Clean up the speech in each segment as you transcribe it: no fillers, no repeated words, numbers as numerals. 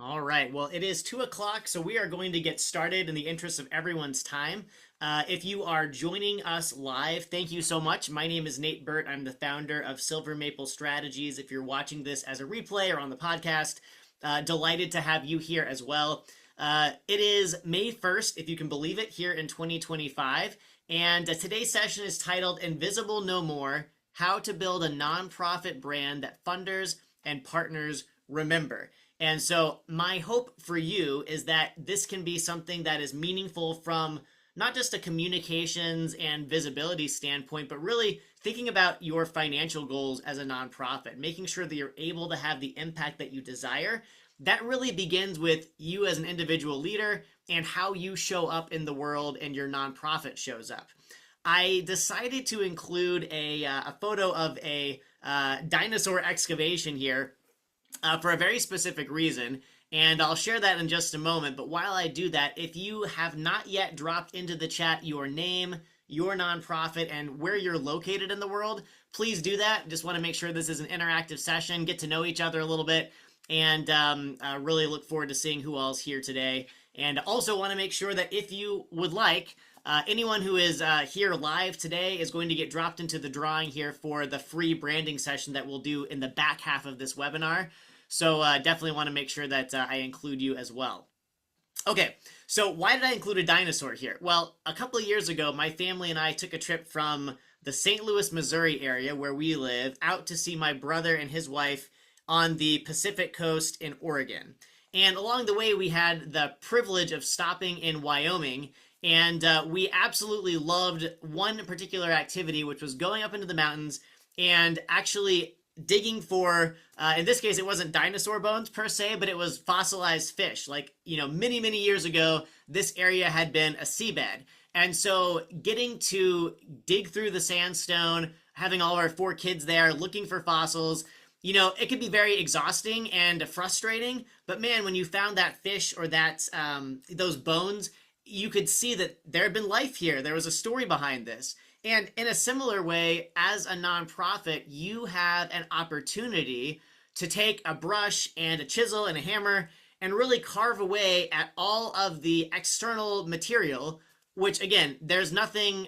All right. Well, it is 2 o'clock, so we are going to get started in the interest of everyone's time. If you are joining us live, thank you so much. My name is Nate Birt. I'm the founder of Silver Maple Strategies. If you're watching this as a replay or on the podcast, delighted to have you here as well. It is May 1st, if you can believe it, here in 2025. And today's session is titled Invisible No More: How to Build a Nonprofit Brand That Funders and Partners Remember. And so my hope for you is that this can be something that is meaningful from not just a communications and visibility standpoint, but really thinking about your financial goals as a nonprofit, making sure that you're able to have the impact that you desire. That really begins with you as an individual leader and how you show up in the world and your nonprofit shows up. I decided to include a photo of a dinosaur excavation here for a very specific reason, and I'll share that in just a moment. But while I do that, if you have not yet dropped into the chat your name, your nonprofit, and where you're located in the world, please do that. Just want to make sure this is an interactive session, get to know each other a little bit, and really look forward to seeing who all's here today. And also want to make sure that if you would like, anyone who is here live today is going to get dropped into the drawing here for the free branding session that we'll do in the back half of this webinar. So definitely want to make sure that I include you as well. Okay, so why did I include a dinosaur here? Well, a couple of years ago, my family and I took a trip from the St. Louis, Missouri area where we live out to see my brother and his wife on the Pacific Coast in Oregon. And along the way, we had the privilege of stopping in Wyoming, and we absolutely loved one particular activity, which was going up into the mountains and actually digging for, in this case, it wasn't dinosaur bones per se, but it was fossilized fish. Like, many, many years ago, this area had been a seabed. And so getting to dig through the sandstone, having all of our 4 kids there looking for fossils, it could be very exhausting and frustrating, but man, when you found that fish or that those bones, you could see that there had been life here. There was a story behind this. And in a similar way, as a nonprofit, you have an opportunity to take a brush and a chisel and a hammer and really carve away at all of the external material, which again, there's nothing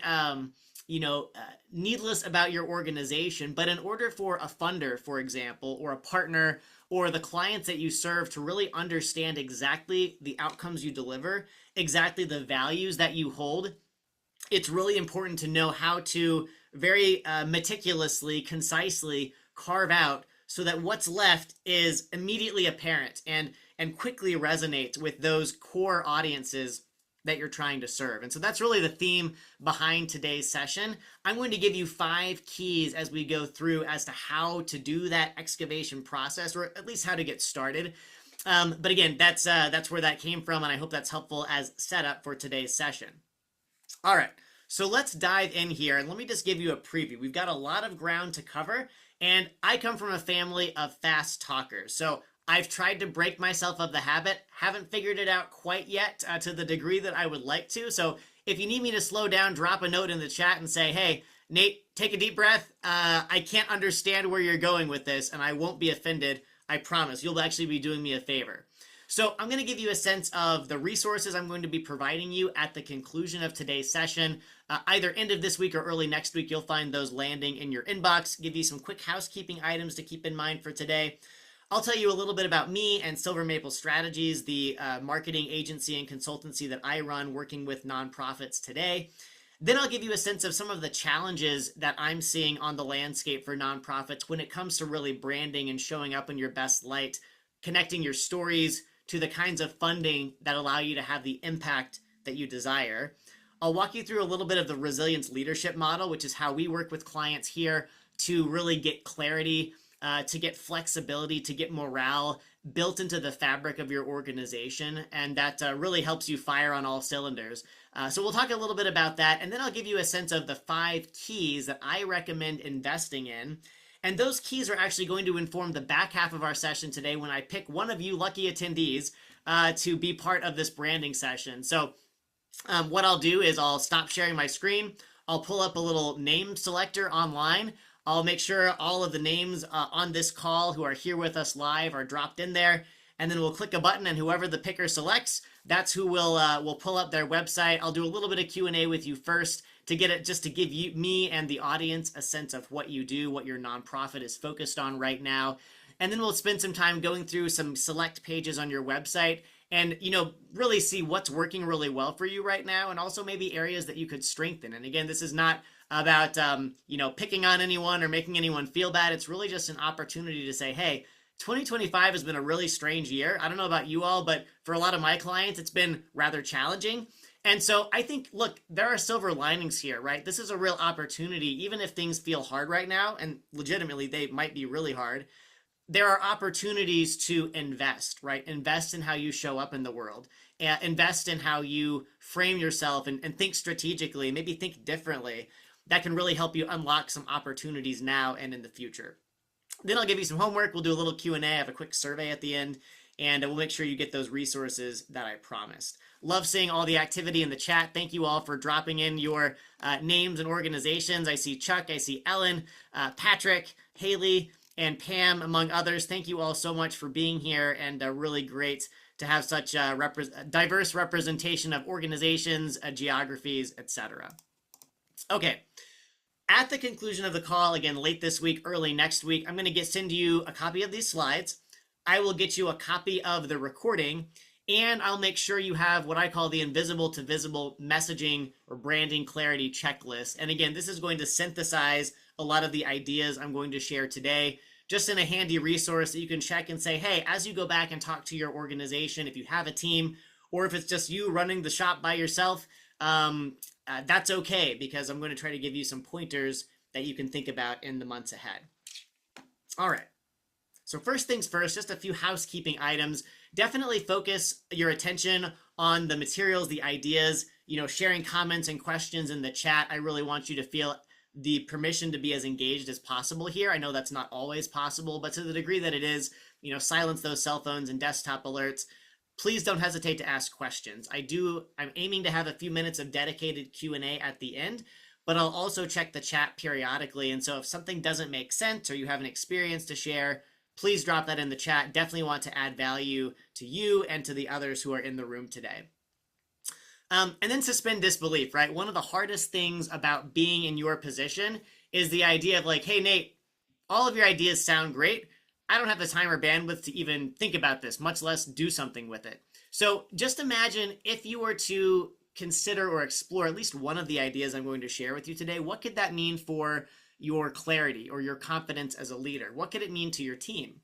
needless about your organization, but in order for a funder, for example, or a partner, or the clients that you serve to really understand exactly the outcomes you deliver, exactly the values that you hold, it's really important to know how to very meticulously, concisely carve out so that what's left is immediately apparent and quickly resonates with those core audiences that you're trying to serve. And so that's really the theme behind today's session. I'm going to give you 5 keys as we go through as to how to do that excavation process, or at least how to get started. But again, that's where that came from, and I hope that's helpful as setup for today's session. All right, so let's dive in here, and let me just give you a preview. We've got a lot of ground to cover, and I come from a family of fast talkers. So I've tried to break myself of the habit, haven't figured it out quite yet to the degree that I would like to. So if you need me to slow down, drop a note in the chat and say, hey, Nate, take a deep breath. I can't understand where you're going with this, and I won't be offended. I promise. You'll actually be doing me a favor. So I'm going to give you a sense of the resources I'm going to be providing you at the conclusion of today's session. Either end of this week or early next week, you'll find those landing in your inbox. Give you some quick housekeeping items to keep in mind for today. I'll tell you a little bit about me and Silver Maple Strategies, the marketing agency and consultancy that I run working with nonprofits today. Then I'll give you a sense of some of the challenges that I'm seeing on the landscape for nonprofits when it comes to really branding and showing up in your best light, connecting your stories to the kinds of funding that allow you to have the impact that you desire. I'll walk you through a little bit of the resilience leadership model, which is how we work with clients here to really get clarity, to get flexibility, to get morale built into the fabric of your organization, and that really helps you fire on all cylinders. So we'll talk a little bit about that, and then I'll give you a sense of the 5 keys that I recommend investing in. And those keys are actually going to inform the back half of our session today when I pick one of you lucky attendees to be part of this branding session. So what I'll do is I'll stop sharing my screen. I'll pull up a little name selector online. I'll make sure all of the names on this call who are here with us live are dropped in there. and then we'll click a button, and whoever the picker selects, that's who will pull up their website. I'll do a little bit of Q&A with you first to get it, just to give me and the audience a sense of what you do, what your nonprofit is focused on right now. And then we'll spend some time going through some select pages on your website and, really see what's working really well for you right now, and also maybe areas that you could strengthen. And again, this is not about, picking on anyone or making anyone feel bad. It's really just an opportunity to say, hey, 2025 has been a really strange year. I don't know about you all, but for a lot of my clients, it's been rather challenging. And so I think, look, there are silver linings here, right? This is a real opportunity, even if things feel hard right now, and legitimately they might be really hard. There are opportunities to invest, right? Invest in how you show up in the world. Invest in how you frame yourself and think strategically, maybe think differently. That can really help you unlock some opportunities now and in the future. Then I'll give you some homework. We'll do a little Q&A. I have a quick survey at the end, and we'll make sure you get those resources that I promised. Love seeing all the activity in the chat. Thank you all for dropping in your names and organizations. I see Chuck, I see Ellen, Patrick, Haley, and Pam, among others. Thank you all so much for being here, and really great to have such a diverse representation of organizations, geographies, etc. Okay. At the conclusion of the call, again, late this week, early next week, I'm going to send you a copy of these slides. I will get you a copy of the recording, and I'll make sure you have what I call the invisible to visible messaging or branding clarity checklist. And again, this is going to synthesize a lot of the ideas I'm going to share today, just in a handy resource that you can check and say, hey, as you go back and talk to your organization, if you have a team, or if it's just you running the shop by yourself, that's okay, because I'm going to try to give you some pointers that you can think about in the months ahead. All right. So first things first, just a few housekeeping items. Definitely focus your attention on the materials, the ideas, sharing comments and questions in the chat. I really want you to feel the permission to be as engaged as possible here. I know that's not always possible, but to the degree that it is, silence those cell phones and desktop alerts. Please don't hesitate to ask questions. I'm aiming to have a few minutes of dedicated Q&A at the end, but I'll also check the chat periodically. And so if something doesn't make sense or you have an experience to share, please drop that in the chat. Definitely want to add value to you and to the others who are in the room today. And then suspend disbelief, right? One of the hardest things about being in your position is the idea of like, hey, Nate, all of your ideas sound great. I don't have the time or bandwidth to even think about this, much less do something with it. So just imagine if you were to consider or explore at least one of the ideas I'm going to share with you today. What could that mean for your clarity or your confidence as a leader? What could it mean to your team?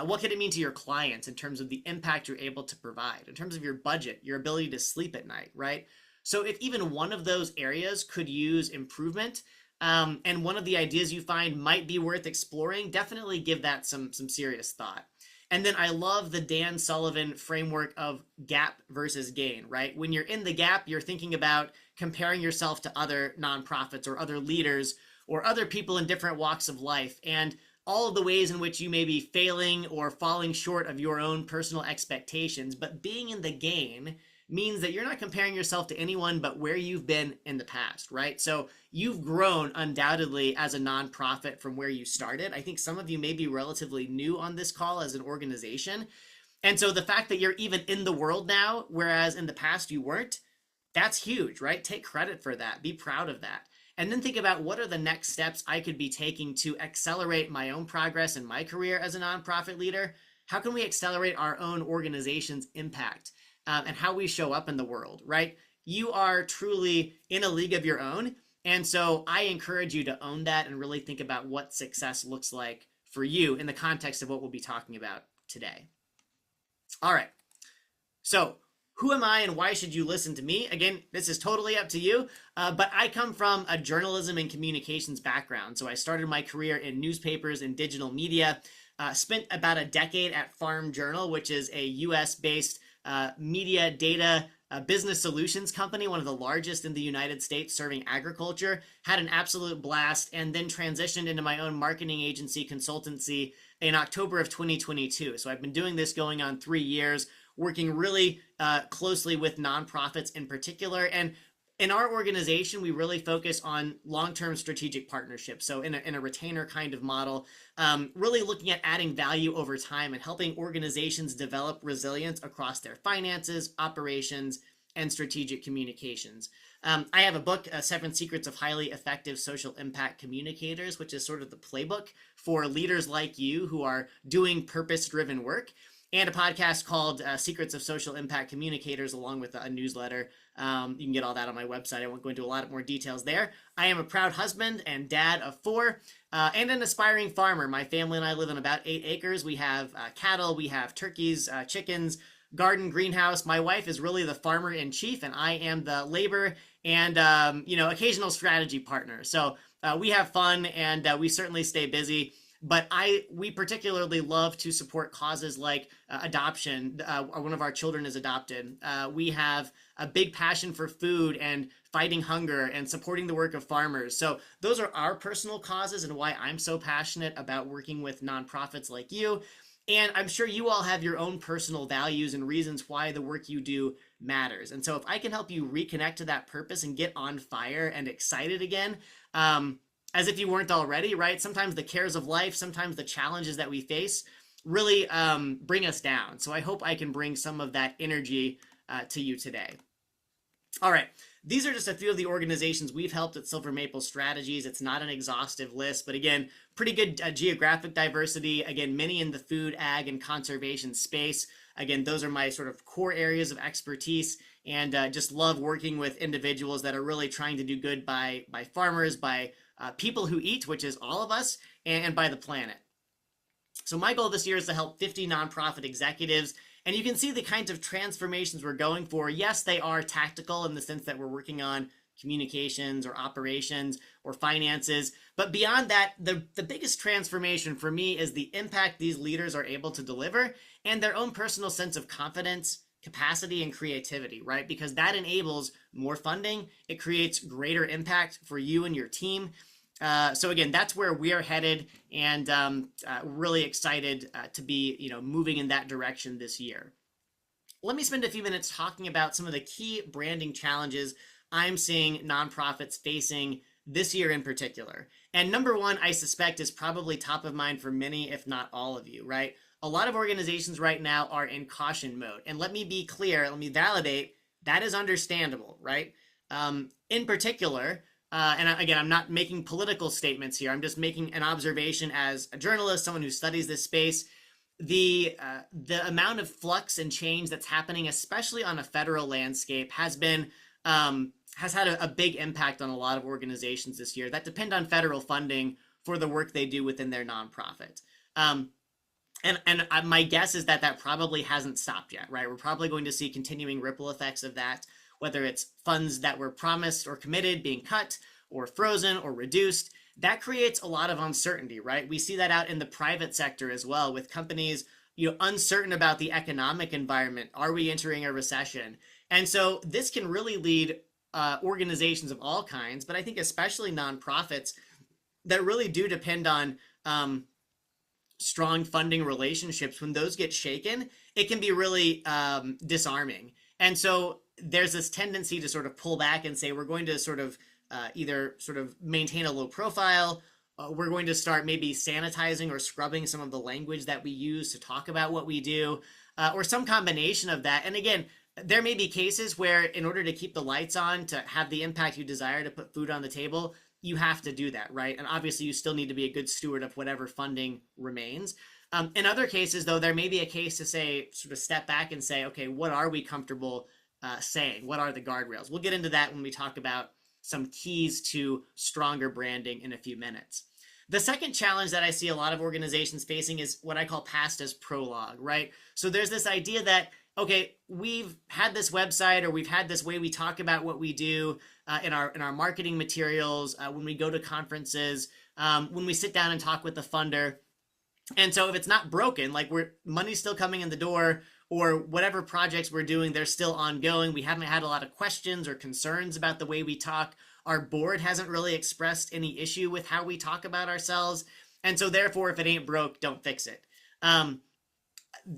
What could it mean to your clients in terms of the impact you're able to provide, in terms of your budget, your ability to sleep at night, right? So if even one of those areas could use improvement, and one of the ideas you find might be worth exploring, definitely give that some serious thought. And then I love the Dan Sullivan framework of gap versus gain, right? When you're in the gap, you're thinking about comparing yourself to other nonprofits or other leaders or other people in different walks of life, and all of the ways in which you may be failing or falling short of your own personal expectations. But being in the gain means that you're not comparing yourself to anyone but where you've been in the past, right? So you've grown undoubtedly as a nonprofit from where you started. I think some of you may be relatively new on this call as an organization. And so the fact that you're even in the world now, whereas in the past you weren't, that's huge, right? Take credit for that. Be proud of that. And then think about what are the next steps I could be taking to accelerate my own progress in my career as a nonprofit leader. How can we accelerate our own organization's impact and how we show up in the world, right? You are truly in a league of your own. And so I encourage you to own that and really think about what success looks like for you in the context of what we'll be talking about today. All right. So who am I and why should you listen to me? Again, this is totally up to you, but I come from a journalism and communications background. So I started my career in newspapers and digital media, spent about a decade at Farm Journal, which is a US-based media data business solutions company, one of the largest in the United States serving agriculture, had an absolute blast, and then transitioned into my own marketing agency consultancy in October of 2022. So I've been doing this going on 3 years, working really closely with nonprofits in particular. And in our organization, we really focus on long-term strategic partnerships. So in a retainer kind of model, really looking at adding value over time and helping organizations develop resilience across their finances, operations, and strategic communications. I have a book, 7 Secrets of Highly Effective Social Impact Communicators, which is sort of the playbook for leaders like you who are doing purpose-driven work, and a podcast called Secrets of Social Impact Communicators, along with a newsletter. You can get all that on my website. I won't go into a lot more details there. I am a proud husband and dad of 4, and an aspiring farmer. My family and I live on about 8 acres. We have cattle, we have turkeys, chickens, garden, greenhouse. My wife is really the farmer in chief, and I am the labor and occasional strategy partner. So we have fun, and we certainly stay busy. But we particularly love to support causes like adoption. One of our children is adopted. We have a big passion for food and fighting hunger and supporting the work of farmers. So those are our personal causes and why I'm so passionate about working with nonprofits like you. And I'm sure you all have your own personal values and reasons why the work you do matters. And so if I can help you reconnect to that purpose and get on fire and excited again, as if you weren't already, right? Sometimes the cares of life, sometimes the challenges that we face really bring us down. So I hope I can bring some of that energy to you today. All right, these are just a few of the organizations we've helped at Silver Maple Strategies. It's not an exhaustive list, but again, pretty good geographic diversity. Again, many in the food, ag, and conservation space. Again, those are my sort of core areas of expertise, and just love working with individuals that are really trying to do good by farmers, by people who eat, which is all of us, and by the planet. So my goal this year is to help 50 nonprofit executives, and you can see the kinds of transformations we're going for. Yes, they are tactical in the sense that we're working on communications or operations or finances, but beyond that, the biggest transformation for me is the impact these leaders are able to deliver and their own personal sense of confidence, capacity, and creativity, right? Because that enables more funding. It creates greater impact for you and your team. So again, that's where we are headed, and really excited to be, moving in that direction this year. Let me spend a few minutes talking about some of the key branding challenges I'm seeing nonprofits facing this year in particular. And number one, I suspect, is probably top of mind for many, if not all of you, right? A lot of organizations right now are in caution mode. And let me be clear, let me validate, that is understandable, right? In particular, and again, I'm not making political statements here. I'm just making an observation as a journalist, someone who studies this space. The amount of flux and change that's happening, especially on a federal landscape, has had a big impact on a lot of organizations this year that depend on federal funding for the work they do within their nonprofit. And my guess is that probably hasn't stopped yet, right? We're probably going to see continuing ripple effects of that, whether it's funds that were promised or committed being cut or frozen or reduced. That creates a lot of uncertainty, right? We see that out in the private sector as well, with companies, uncertain about the economic environment. Are we entering a recession? And so this can really lead organizations of all kinds, but I think especially nonprofits that really do depend on strong funding relationships. When those get shaken, it can be really disarming. And so there's this tendency to sort of pull back and say, we're going to sort of either sort of maintain a low profile, we're going to start maybe sanitizing or scrubbing some of the language that we use to talk about what we do, or some combination of that. And again, there may be cases where in order to keep the lights on, to have the impact you desire, to put food on the table, you have to do that, right? And obviously you still need to be a good steward of whatever funding remains. In other cases, though, there may be a case to say, sort of step back and say, okay, what are we comfortable saying? What are the guardrails? We'll get into that when we talk about some keys to stronger branding in a few minutes. The second challenge that I see a lot of organizations facing is what I call past as prologue, right? So there's this idea that, okay, we've had this website, or we've had this way we talk about what we do in our marketing materials, when we go to conferences, when we sit down and talk with the funder. And so if it's not broken, like money's still coming in the door, or whatever projects we're doing, they're still ongoing, we haven't had a lot of questions or concerns about the way we talk, our board hasn't really expressed any issue with how we talk about ourselves, and so therefore, if it ain't broke, don't fix it.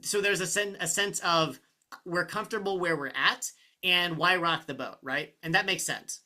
So there's a sense of we're comfortable where we're at, and why rock the boat, right? And that makes sense.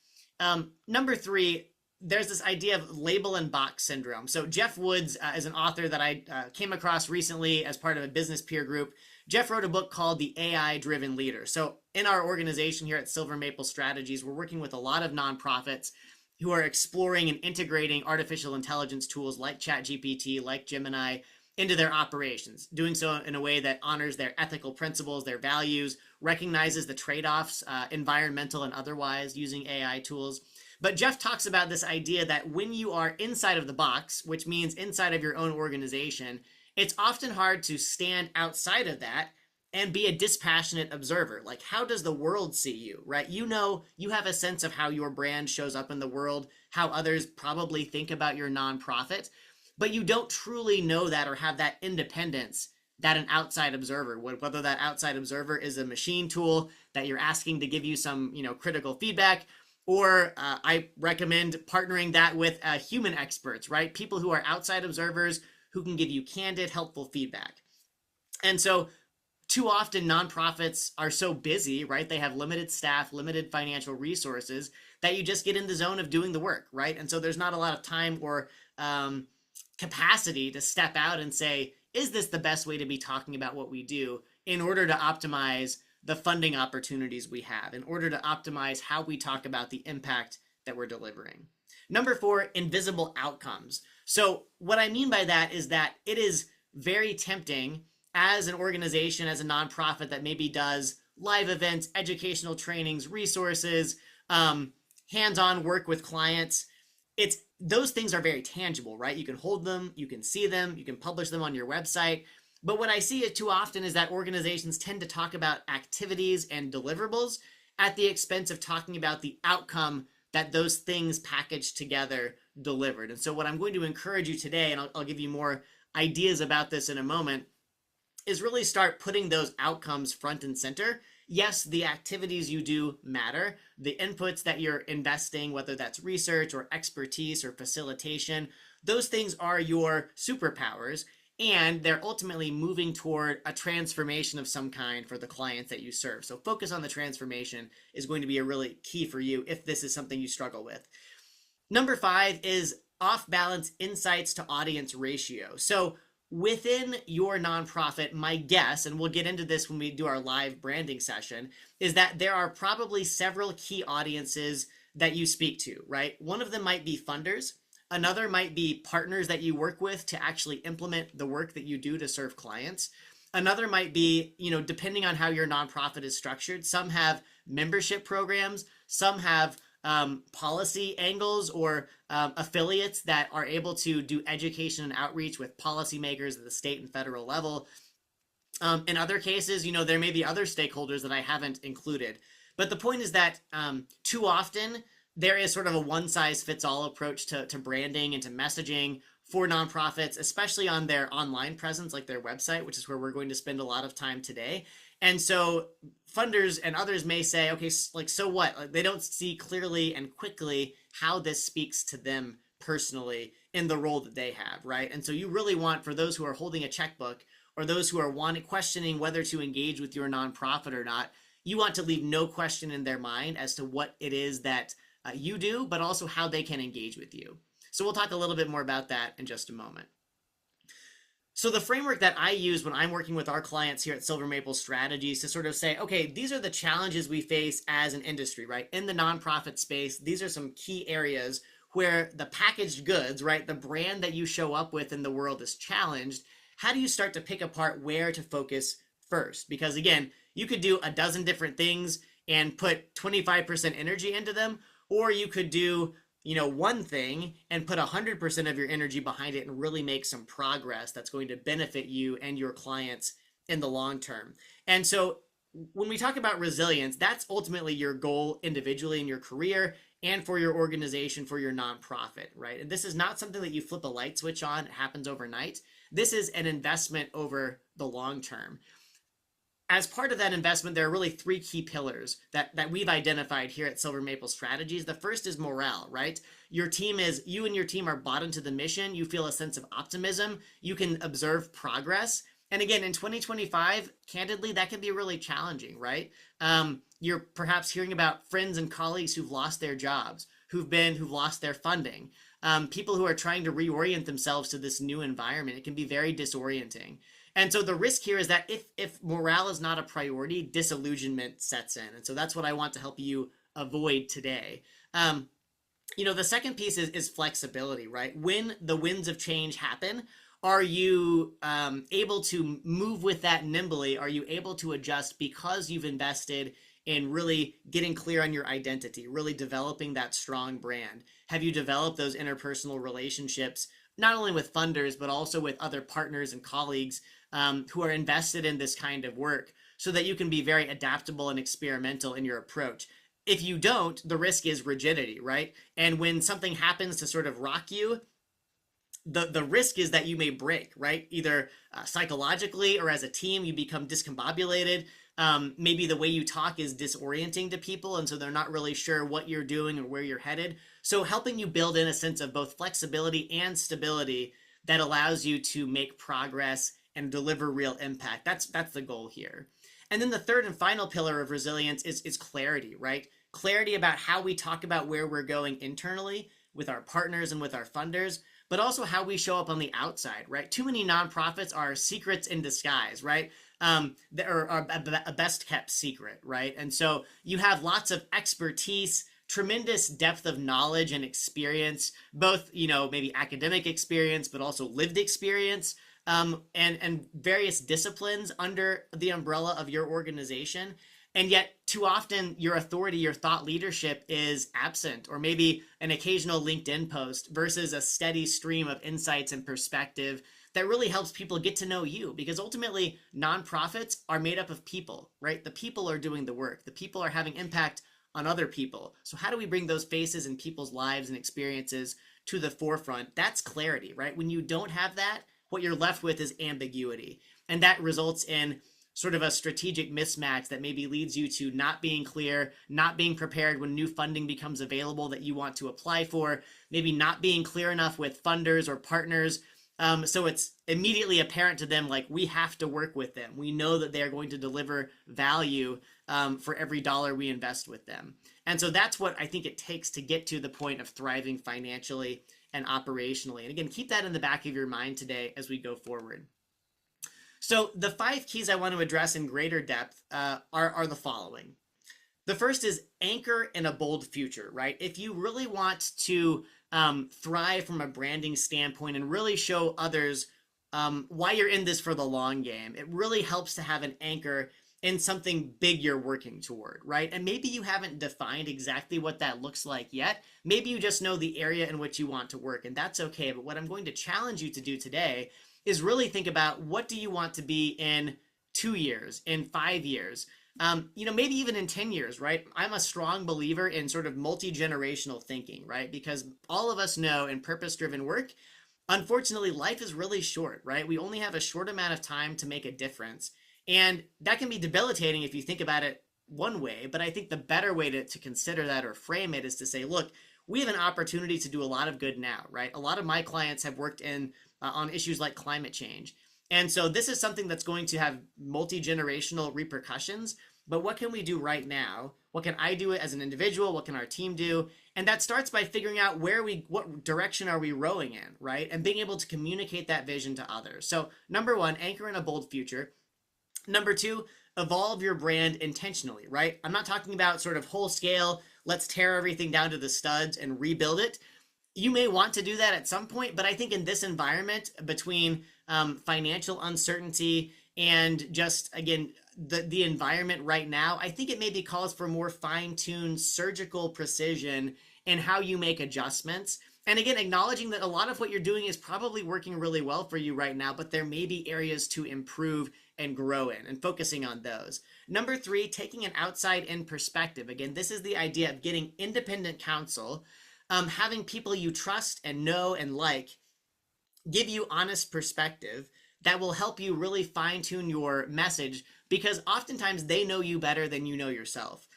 Number three, there's this idea of label and box syndrome. So Jeff Woods is an author that I came across recently as part of a business peer group. Jeff wrote a book called The AI Driven Leader. So in our organization here at Silver Maple Strategies, we're working with a lot of nonprofits who are exploring and integrating artificial intelligence tools like ChatGPT, like Gemini, into their operations, doing so in a way that honors their ethical principles, their values, recognizes the trade-offs, environmental and otherwise, using AI tools. But Jeff talks about this idea that when you are inside of the box, which means inside of your own organization, it's often hard to stand outside of that and be a dispassionate observer. Like, how does the world see you, right? You know, you have a sense of how your brand shows up in the world, how others probably think about your nonprofit, but you don't truly know that or have that independence that an outside observer would, whether that outside observer is a machine tool that you're asking to give you some, critical feedback, or I recommend partnering that with human experts, right? People who are outside observers who can give you candid, helpful feedback. And so too often nonprofits are so busy, right? They have limited staff, limited financial resources, that you just get in the zone of doing the work, right? And so there's not a lot of time or capacity to step out and say, is this the best way to be talking about what we do in order to optimize the funding opportunities we have, in order to optimize how we talk about the impact that we're delivering. Number four, invisible outcomes. So what I mean by that is that it is very tempting as an organization, as a nonprofit that maybe does live events, educational trainings, resources, hands-on work with clients. Those things are very tangible, right? You can hold them, you can see them, you can publish them on your website. But what I see it too often is that organizations tend to talk about activities and deliverables at the expense of talking about the outcome that those things packaged together delivered. And so what I'm going to encourage you today, and I'll give you more ideas about this in a moment, is really start putting those outcomes front and center. Yes, the activities you do matter. The inputs that you're investing, whether that's research or expertise or facilitation, those things are your superpowers, and they're ultimately moving toward a transformation of some kind for the clients that you serve. So focus on the transformation is going to be a really key for you if this is something you struggle with. Number five is off-balance insights to audience ratio. So within your nonprofit, my guess, and we'll get into this when we do our live branding session, is that there are probably several key audiences that you speak to, right? One of them might be funders. Another might be partners that you work with to actually implement the work that you do to serve clients. Another might be, depending on how your nonprofit is structured, some have membership programs, some have policy angles or affiliates that are able to do education and outreach with policymakers at the state and federal level. In other cases, there may be other stakeholders that I haven't included. But the point is that too often there is sort of a one-size-fits-all approach to branding and to messaging for nonprofits, especially on their online presence, like their website, which is where we're going to spend a lot of time today. And so funders and others may say, okay, like, so what? Like, they don't see clearly and quickly how this speaks to them personally in the role that they have, right? And so you really want, for those who are holding a checkbook or those who are questioning whether to engage with your nonprofit or not, you want to leave no question in their mind as to what it is that you do, but also how they can engage with you. So we'll talk a little bit more about that in just a moment. So the framework that I use when I'm working with our clients here at Silver Maple Strategies to sort of say, okay, these are the challenges we face as an industry, right? In the nonprofit space, these are some key areas where the packaged goods, right, the brand that you show up with in the world is challenged. How do you start to pick apart where to focus first? Because again, you could do a dozen different things and put 25% energy into them, or you could do one thing and put 100% of your energy behind it and really make some progress that's going to benefit you and your clients in the long term. And so when we talk about resilience, that's ultimately your goal individually in your career and for your organization, for your nonprofit, right? And this is not something that you flip a light switch on, it happens overnight. This is an investment over the long term. As part of that investment, there are really three key pillars that we've identified here at Silver Maple Strategies. The first is morale, right? You and your team are bought into the mission. You feel a sense of optimism. You can observe progress. And again, in 2025, candidly, that can be really challenging, right? You're perhaps hearing about friends and colleagues who've lost their jobs, who've lost their funding, people who are trying to reorient themselves to this new environment. It can be very disorienting. And so the risk here is that if morale is not a priority, disillusionment sets in. And so that's what I want to help you avoid today. The second piece is flexibility, right? When the winds of change happen, are you able to move with that nimbly? Are you able to adjust because you've invested in really getting clear on your identity, really developing that strong brand? Have you developed those interpersonal relationships, not only with funders, but also with other partners and colleagues who are invested in this kind of work so that you can be very adaptable and experimental in your approach? If you don't, the risk is rigidity, right? And when something happens to sort of rock you, the risk is that you may break, right? Either psychologically or as a team, you become discombobulated. Maybe the way you talk is disorienting to people, and so they're not really sure what you're doing or where you're headed. So helping you build in a sense of both flexibility and stability that allows you to make progress and deliver real impact. That's the goal here. And then the third and final pillar of resilience is clarity, right? Clarity about how we talk about where we're going internally with our partners and with our funders, but also how we show up on the outside, right? Too many nonprofits are secrets in disguise, right? Are a best kept secret, right? And so you have lots of expertise, tremendous depth of knowledge and experience, both, maybe academic experience, but also lived experience, and various disciplines under the umbrella of your organization. And yet too often your authority, your thought leadership is absent, or maybe an occasional LinkedIn post versus a steady stream of insights and perspective that really helps people get to know you. Because ultimately nonprofits are made up of people, right? The people are doing the work. The people are having impact on other people. So how do we bring those faces in people's lives and experiences to the forefront? That's clarity, right? When you don't have that, what you're left with is ambiguity. And that results in sort of a strategic mismatch that maybe leads you to not being clear, not being prepared when new funding becomes available that you want to apply for, maybe not being clear enough with funders or partners. So it's immediately apparent to them, like, we have to work with them. We know that they are going to deliver value for every dollar we invest with them. And so that's what I think it takes to get to the point of thriving financially and operationally. And again, keep that in the back of your mind today as we go forward. So the 5 keys I want to address in greater depth are the following. The first is anchor in a bold future, right? If you really want to thrive from a branding standpoint and really show others why you're in this for the long game, it really helps to have an anchor in something big you're working toward, right? And maybe you haven't defined exactly what that looks like yet. Maybe you just know the area in which you want to work, and that's okay. But what I'm going to challenge you to do today is really think about, what do you want to be in 2 years, in 5 years, maybe even in 10 years, right? I'm a strong believer in sort of multi-generational thinking, right? Because all of us know in purpose-driven work, unfortunately, life is really short, right? We only have a short amount of time to make a difference. And that can be debilitating if you think about it one way, but I think the better way to consider that or frame it is to say, look, we have an opportunity to do a lot of good now, right? A lot of my clients have worked on issues like climate change. And so this is something that's going to have multi-generational repercussions, but what can we do right now? What can I do as an individual? What can our team do? And that starts by figuring out what direction are we rowing in, right? And being able to communicate that vision to others. So number 1, anchor in a bold future. Number 2, evolve your brand intentionally, right? I'm not talking about sort of whole scale, let's tear everything down to the studs and rebuild it. You may want to do that at some point, but I think in this environment, between financial uncertainty and just, again, the environment right now, I think it maybe calls for more fine-tuned surgical precision in how you make adjustments. And again, acknowledging that a lot of what you're doing is probably working really well for you right now, but there may be areas to improve and grow in, and focusing on those. Number 3, taking an outside-in perspective. Again, this is the idea of getting independent counsel, having people you trust and know and like give you honest perspective that will help you really fine-tune your message, because oftentimes they know you better than you know yourself.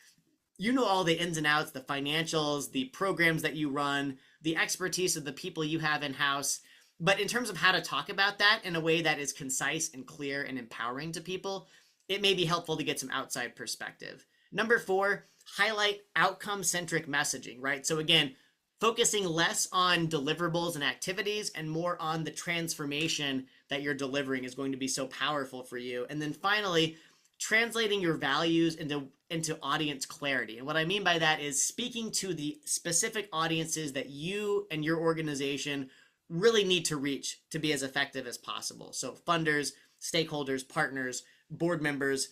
You know all the ins and outs, the financials, the programs that you run, the expertise of the people you have in-house. But in terms of how to talk about that in a way that is concise and clear and empowering to people, it may be helpful to get some outside perspective. Number four, highlight outcome centric messaging, right? So again, focusing less on deliverables and activities and more on the transformation that you're delivering is going to be so powerful for you. And then finally, translating your values into audience clarity. And what I mean by that is speaking to the specific audiences that you and your organization really need to reach to be as effective as possible. So funders, stakeholders, partners, board members,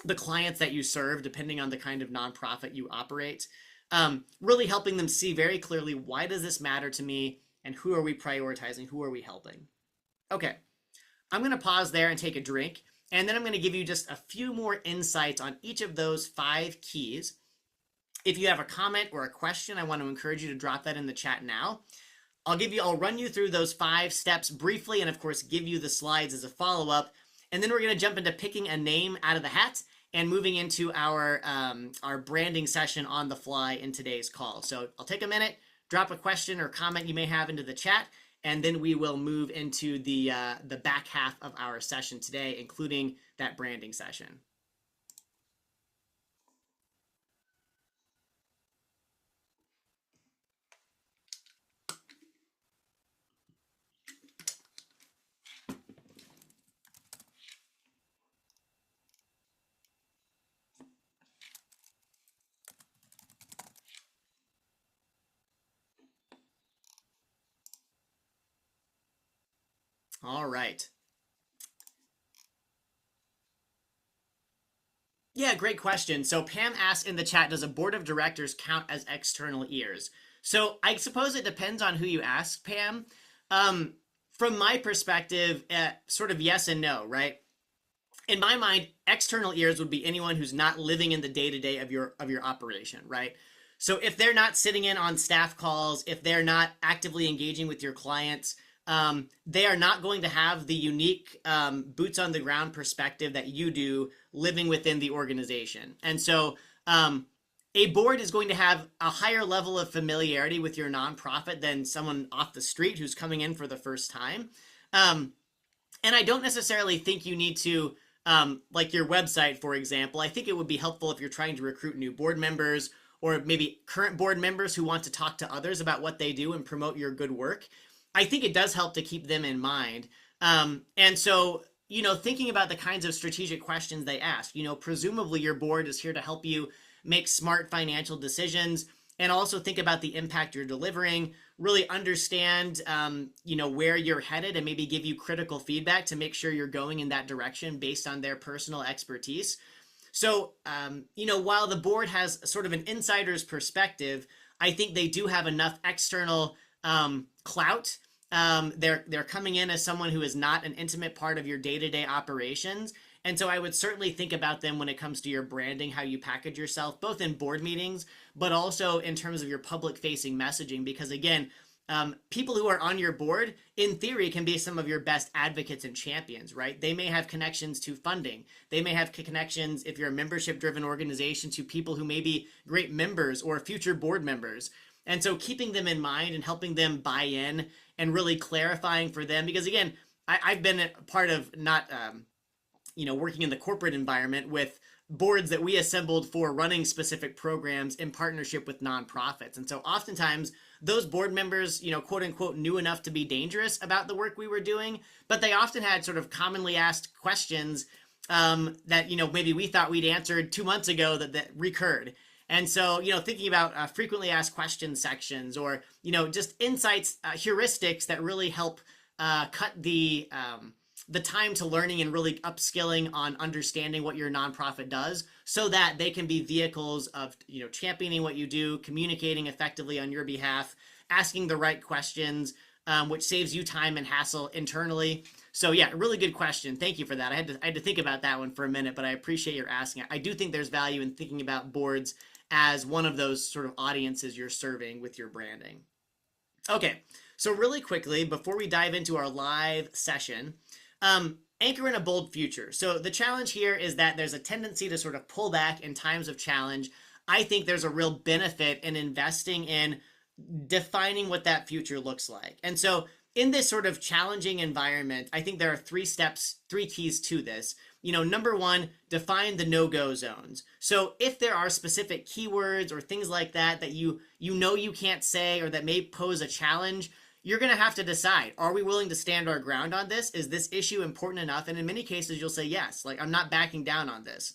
the clients that you serve, depending on the kind of nonprofit you operate, really helping them see very clearly, why does this matter to me, and who are we prioritizing, who are we helping? Okay, I'm going to pause there and take a drink, and then I'm going to give you just a few more insights on each of those 5 keys. If you have a comment or a question, I want to encourage you to drop that in the chat now. I'll run you through those 5 steps briefly, and of course give you the slides as a follow-up. And then we're going to jump into picking a name out of the hat and moving into our branding session on the fly in today's call. So I'll take a minute, drop a question or comment you may have into the chat, and then we will move into the back half of our session today, including that branding session. All right. Yeah, great question. So Pam asked in the chat, does a board of directors count as external ears? So I suppose it depends on who you ask, Pam. From my perspective, sort of yes and no, right? In my mind, external ears would be anyone who's not living in the day-to-day of your operation, right? So if they're not sitting in on staff calls, if they're not actively engaging with your clients, they are not going to have the unique boots on the ground perspective that you do living within the organization. And so a board is going to have a higher level of familiarity with your nonprofit than someone off the street who's coming in for the first time. And I don't necessarily think you need to, like your website, for example. I think it would be helpful if you're trying to recruit new board members or maybe current board members who want to talk to others about what they do and promote your good work. I think it does help to keep them in mind. And so, thinking about the kinds of strategic questions they ask, presumably your board is here to help you make smart financial decisions and also think about the impact you're delivering, really understand, where you're headed and maybe give you critical feedback to make sure you're going in that direction based on their personal expertise. So, while the board has sort of an insider's perspective, I think they do have enough external clout. They're coming in as someone who is not an intimate part of your day-to-day operations. And so I would certainly think about them when it comes to your branding, how you package yourself, both in board meetings, but also in terms of your public-facing messaging. Because again, people who are on your board, in theory, can be some of your best advocates and champions, right? They may have connections to funding. They may have connections, if you're a membership-driven organization, to people who may be great members or future board members. And so keeping them in mind and helping them buy in and really clarifying for them, because again, I've been a part of not, working in the corporate environment with boards that we assembled for running specific programs in partnership with nonprofits. And so oftentimes those board members, quote unquote, knew enough to be dangerous about the work we were doing, but they often had sort of commonly asked questions that, maybe we thought we'd answered 2 months ago that recurred. And so, thinking about frequently asked questions sections or, just insights, heuristics that really help cut the time to learning and really upskilling on understanding what your nonprofit does so that they can be vehicles of, championing what you do, communicating effectively on your behalf, asking the right questions, which saves you time and hassle internally. So yeah, really good question. Thank you for that. I had to think about that one for a minute, but I appreciate your asking. I do think there's value in thinking about boards as one of those sort of audiences you're serving with your branding. Okay, so really quickly, before we dive into our live session, anchor in a bold future. So the challenge here is that there's a tendency to sort of pull back in times of challenge. I think there's a real benefit in investing in defining what that future looks like. And so in this sort of challenging environment, I think there are three steps, three keys to this. Number one, define the no-go zones. So if there are specific keywords or things like that that you can't say or that may pose a challenge, you're going to have to decide, are we willing to stand our ground on this? Is this issue important enough? And in many cases, you'll say yes, like I'm not backing down on this.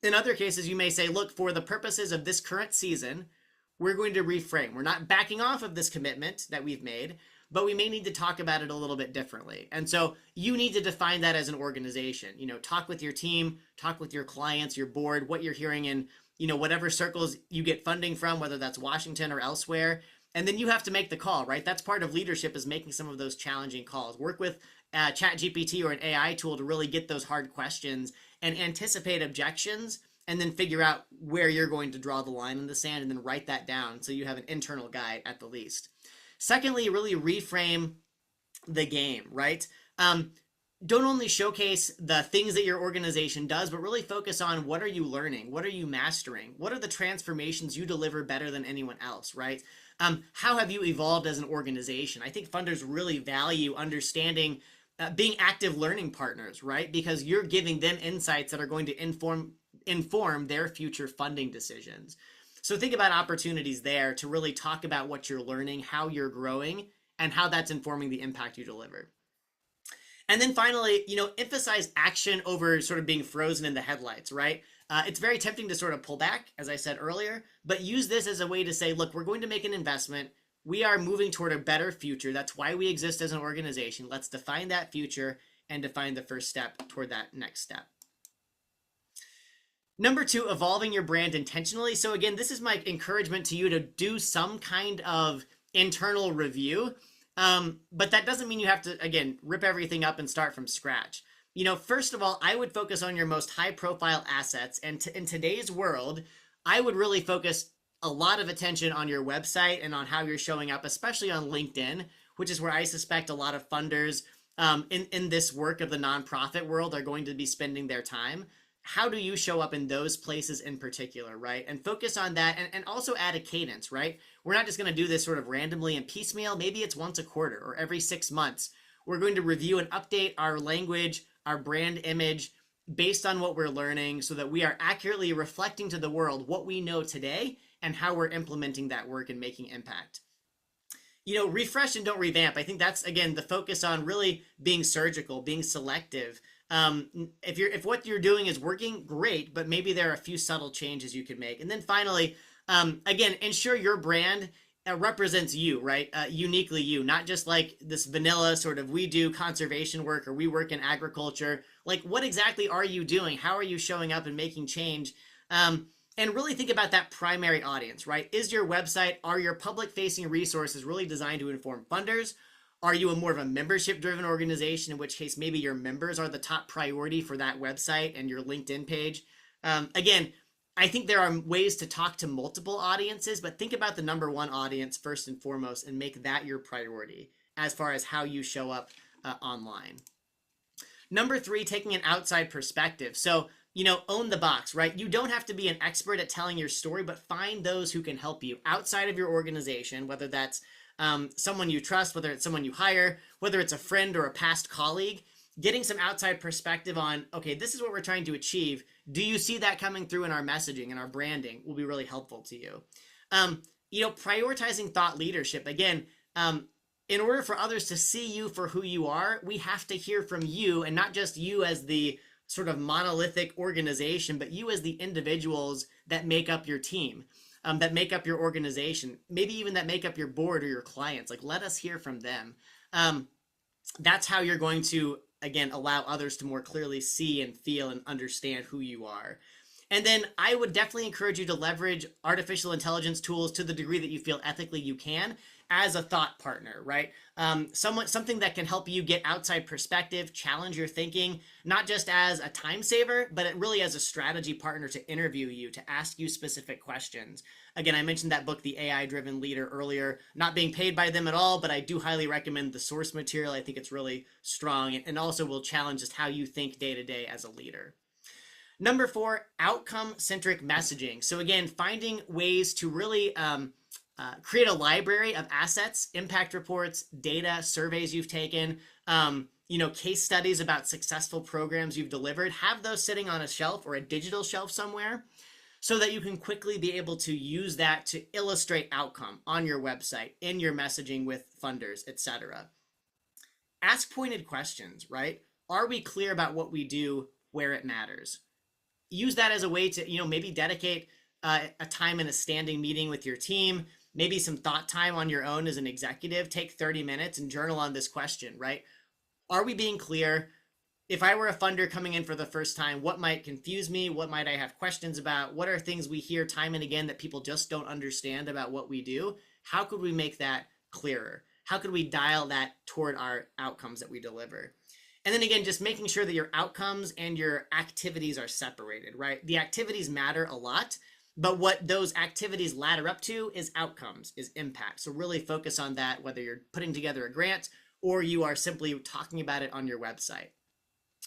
In other cases, you may say, look, for the purposes of this current season, we're going to reframe. We're not backing off of this commitment that we've made, but we may need to talk about it a little bit differently. And so you need to define that as an organization. Talk with your team, talk with your clients, your board, what you're hearing in, whatever circles you get funding from, whether that's Washington or elsewhere. And then you have to make the call, right? That's part of leadership, is making some of those challenging calls. Work with ChatGPT or an AI tool to really get those hard questions and anticipate objections, and then figure out where you're going to draw the line in the sand, and then write that down so you have an internal guide at the least. Secondly, really reframe the game, right? Don't only showcase the things that your organization does, but really focus on what are you learning? What are you mastering? What are the transformations you deliver better than anyone else, right? How have you evolved as an organization? I think funders really value understanding, being active learning partners, right? Because you're giving them insights that are going to inform their future funding decisions. So think about opportunities there to really talk about what you're learning, how you're growing, and how that's informing the impact you deliver. And then finally, emphasize action over sort of being frozen in the headlights, right? It's very tempting to sort of pull back, as I said earlier, but use this as a way to say, look, we're going to make an investment. We are moving toward a better future. That's why we exist as an organization. Let's define that future and define the first step toward that next step. Number two, evolving your brand intentionally. So again, this is my encouragement to you to do some kind of internal review. But that doesn't mean you have to, again, rip everything up and start from scratch. First of all, I would focus on your most high profile assets. And in today's world, I would really focus a lot of attention on your website and on how you're showing up, especially on LinkedIn, which is where I suspect a lot of funders in this work of the nonprofit world are going to be spending their time. How do you show up in those places in particular, right? And focus on that, and also add a cadence, right? We're not just going to do this sort of randomly and piecemeal. Maybe it's once a quarter or every 6 months. We're going to review and update our language, our brand image based on what we're learning, so that we are accurately reflecting to the world what we know today and how we're implementing that work and making impact. Refresh and don't revamp. I think that's, again, the focus on really being surgical, being selective. If what you're doing is working, great, but maybe there are a few subtle changes you can make. And then finally, again, ensure your brand represents you, right? Uniquely you, not just like this vanilla sort of, we do conservation work or we work in agriculture. Like, what exactly are you doing? How are you showing up and making change? And really think about that primary audience, right? Is your website, are your public facing resources really designed to inform funders? Are you a more of a membership driven organization, in which case maybe your members are the top priority for that website and your LinkedIn page? Again, I think there are ways to talk to multiple audiences, but think about the number one audience first and foremost and make that your priority as far as how you show up online. Number three, taking an outside perspective. So, own the box, right? You don't have to be an expert at telling your story, but find those who can help you outside of your organization, whether that's someone you trust, whether it's someone you hire, whether it's a friend or a past colleague. Getting some outside perspective on, okay, this is what we're trying to achieve. Do you see that coming through in our messaging and our branding will be really helpful to you. Prioritizing thought leadership. Again, in order for others to see you for who you are, we have to hear from you, and not just you as the sort of monolithic organization, but you as the individuals that make up your team, that make up your organization, maybe even that make up your board or your clients. Like, let us hear from them. That's how you're going to, again, allow others to more clearly see and feel and understand who you are. And then I would definitely encourage you to leverage artificial intelligence tools to the degree that you feel ethically you can, as a thought partner, right? Something that can help you get outside perspective, challenge your thinking, not just as a time saver, but really as a strategy partner to interview you, to ask you specific questions. Again, I mentioned that book, The AI-Driven Leader, earlier, not being paid by them at all, but I do highly recommend the source material. I think it's really strong and also will challenge just how you think day to day as a leader. Number four, outcome-centric messaging. So again, finding ways to really create a library of assets, impact reports, data, surveys you've taken, case studies about successful programs you've delivered. Have those sitting on a shelf or a digital shelf somewhere so that you can quickly be able to use that to illustrate outcome on your website, in your messaging with funders, etc. Ask pointed questions, right? Are we clear about what we do where it matters? Use that as a way to, maybe dedicate a time in a standing meeting with your team, maybe some thought time on your own as an executive. Take 30 minutes and journal on this question, right? Are we being clear? If I were a funder coming in for the first time, what might confuse me? What might I have questions about? What are things we hear time and again that people just don't understand about what we do? How could we make that clearer? How could we dial that toward our outcomes that we deliver? And then again, just making sure that your outcomes and your activities are separated, right? The activities matter a lot, but what those activities ladder up to is outcomes, is impact. So really focus on that, whether you're putting together a grant or you are simply talking about it on your website.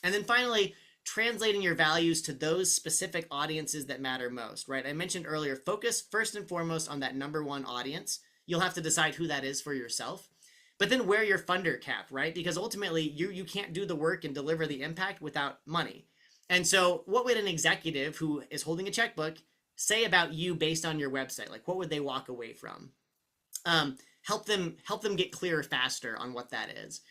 And then finally, translating your values to those specific audiences that matter most, right? I mentioned earlier, focus first and foremost on that number one audience. You'll have to decide who that is for yourself. But then wear your funder cap, right? Because ultimately, you can't do the work and deliver the impact without money. And so what would an executive who is holding a checkbook say about you based on your website? Like, what would they walk away from? Help them get clearer faster on what that is.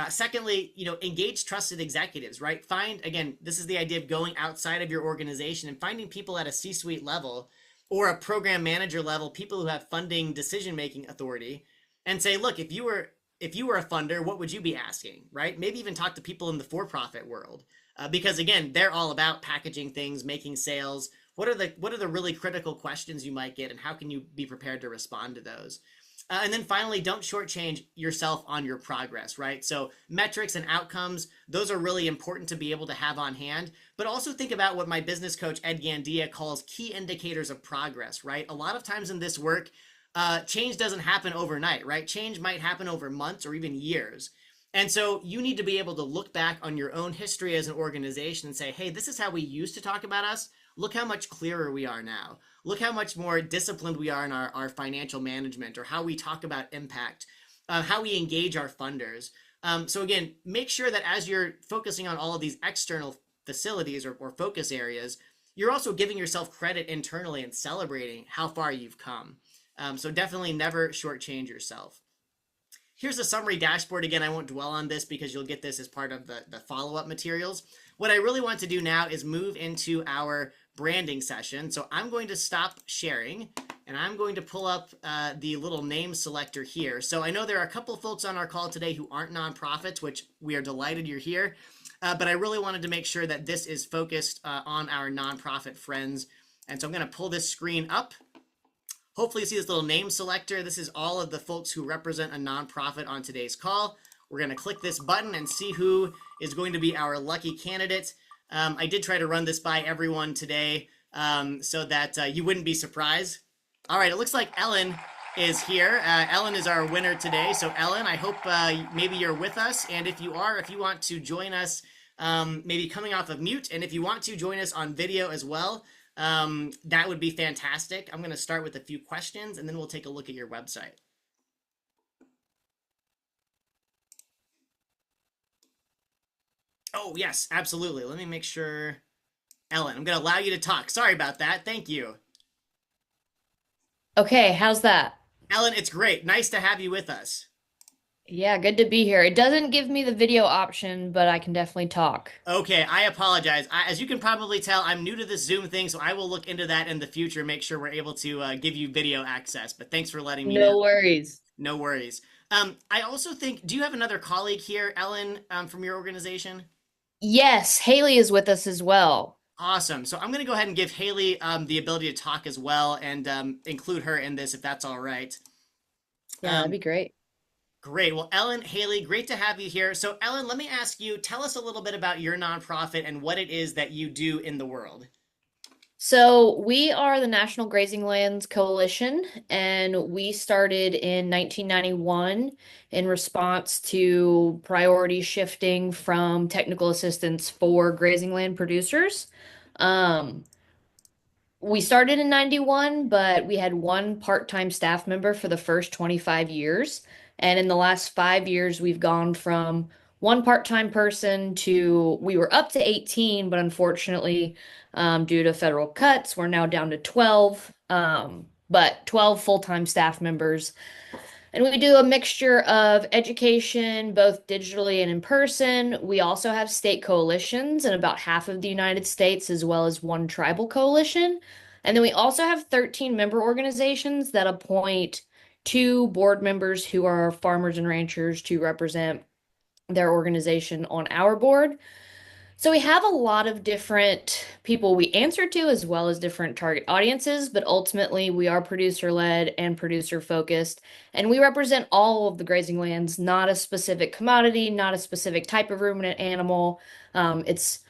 Secondly, engage trusted executives, right? Find, again, this is the idea of going outside of your organization and finding people at a C-suite level or a program manager level, people who have funding decision-making authority, and say, look, if you were a funder, what would you be asking, right? Maybe even talk to people in the for-profit world, because again, they're all about packaging things, making sales. What are the really critical questions you might get, and how can you be prepared to respond to those? And then finally, don't shortchange yourself on your progress, right? So metrics and outcomes, those are really important to be able to have on hand, but also think about what my business coach, Ed Gandia, calls key indicators of progress, right? A lot of times in this work, change doesn't happen overnight, right? Change might happen over months or even years. And so you need to be able to look back on your own history as an organization and say, hey, this is how we used to talk about us. Look how much clearer we are now. Look how much more disciplined we are in our financial management, or how we talk about impact, how we engage our funders. So again, make sure that as you're focusing on all of these external facilities or focus areas, you're also giving yourself credit internally and celebrating how far you've come. So definitely never shortchange yourself. Here's a summary dashboard. Again, I won't dwell on this because you'll get this as part of the follow-up materials. What I really want to do now is move into our branding session. So I'm going to stop sharing and I'm going to pull up the little name selector here. So I know there are a couple folks on our call today who aren't nonprofits, which we are delighted you're here. But I really wanted to make sure that this is focused on our nonprofit friends. And so I'm going to pull this screen up. Hopefully you see this little name selector. This is all of the folks who represent a nonprofit on today's call. We're going to click this button and see who is going to be our lucky candidate. I did try to run this by everyone today so that you wouldn't be surprised. All right, it looks like Ellen is here. Ellen is our winner today. So Ellen, I hope maybe you're with us. And if you are, if you want to join us, maybe coming off of mute, and if you want to join us on video as well, that would be fantastic. I'm going to start with a few questions and then we'll take a look at your website. Oh, yes, absolutely. Let me make sure. Ellen, I'm going to allow you to talk. Sorry about that. Thank you. Okay, how's that? Ellen, it's great. Nice to have you with us. Yeah, good to be here. It doesn't give me the video option, but I can definitely talk. Okay, I apologize. As you can probably tell, I'm new to this Zoom thing, so I will look into that in the future, make sure we're able to give you video access. But thanks for letting me know. No worries. No worries. I also think, do you have another colleague here, Ellen, from your organization? Yes, Haley is with us as well. Awesome. So I'm going to go ahead and give Haley the ability to talk as well and include her in this if that's all right. Yeah, that'd Um, be great. Great. Well, Ellen, Haley, great to have you here. So, Ellen, let me ask you, tell us a little bit about your nonprofit and what it is that you do in the world. So, we are the National Grazing Lands Coalition, and we started in 1991 in response to priority shifting from technical assistance for grazing land producers. Um, We started in 91, but we had one part-time staff member for the first 25 years. And in the last 5 years, we've gone from one part-time person to we were up to 18, but unfortunately, due to federal cuts, we're now down to 12. But 12 full-time staff members. And we do a mixture of education, both digitally and in person. We also have state coalitions in about half of the United States, as well as one tribal coalition. And then we also have 13 member organizations that appoint two board members who are farmers and ranchers to represent their organization on our board. So we have a lot of different people we answer to as well as different target audiences, but ultimately we are producer led and producer focused, and we represent all of the grazing lands, not a specific commodity, not a specific type of ruminant animal. It's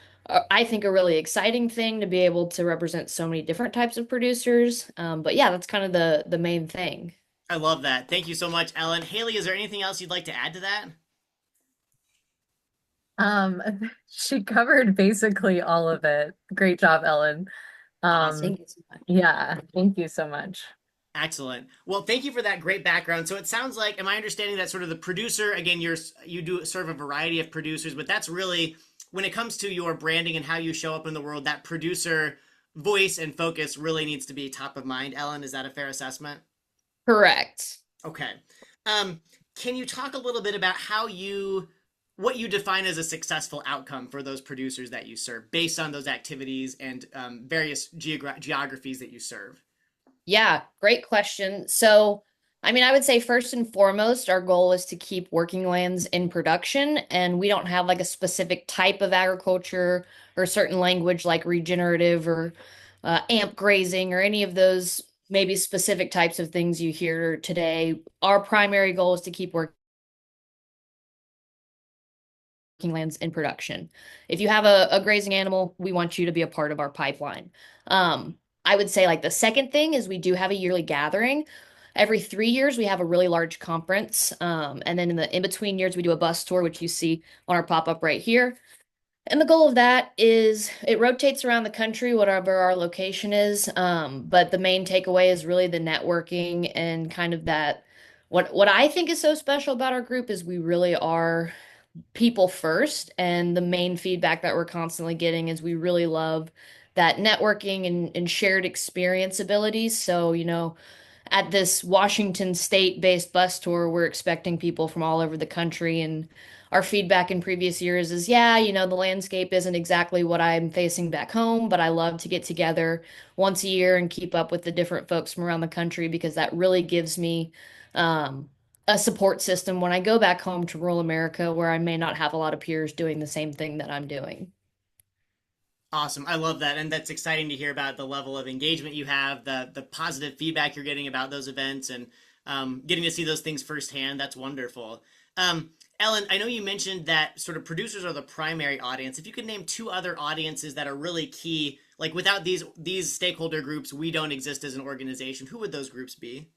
I think a really exciting thing to be able to represent so many different types of producers. But yeah, that's kind of the main thing. I love that. Thank you so much, Ellen. Haley, is there anything else you'd like to add to that? Um, she covered basically all of it. Great job, Ellen. Awesome. Thank you so much. Yeah, thank you so much. Excellent. Well, thank you for that great background. So it sounds like, am I understanding that sort of the producer, again, you do serve a variety of producers, but that's really when it comes to your branding and how you show up in the world, that producer voice and focus really needs to be top of mind. Ellen, is that a fair assessment? Correct. Okay. Um, can you talk a little bit about what you define as a successful outcome for those producers that you serve based on those activities and various geographies that you serve? Yeah, great question. So, I mean, I would say first and foremost, our goal is to keep working lands in production, and we don't have like a specific type of agriculture or certain language like regenerative or amp grazing or any of those maybe specific types of things you hear today. Our primary goal is to keep working lands in production. If you have a grazing animal, we want you to be a part of our pipeline. Um, I would say like the second thing is we do have a yearly gathering. Every 3 years, we have a really large conference. And then in the in-between years, we do a bus tour, which you see on our pop-up right here. And the goal of that is it rotates around the country, whatever our location is. But the main takeaway is really the networking and kind of that. What I think is so special about our group is we really are people first. And the main feedback that we're constantly getting is we really love that networking and shared experience abilities. So, at this Washington state-based bus tour, we're expecting people from all over the country. And our feedback in previous years is, yeah, the landscape isn't exactly what I'm facing back home, but I love to get together once a year and keep up with the different folks from around the country because that really gives me um, a support system when I go back home to rural America where I may not have a lot of peers doing the same thing that I'm doing. Awesome. I love that. And that's exciting to hear about the level of engagement you have, the positive feedback you're getting about those events and getting to see those things firsthand. That's wonderful. Ellen, I know you mentioned that sort of producers are the primary audience. If you could name two other audiences that are really key, like without these stakeholder groups, we don't exist as an organization, who would those groups be?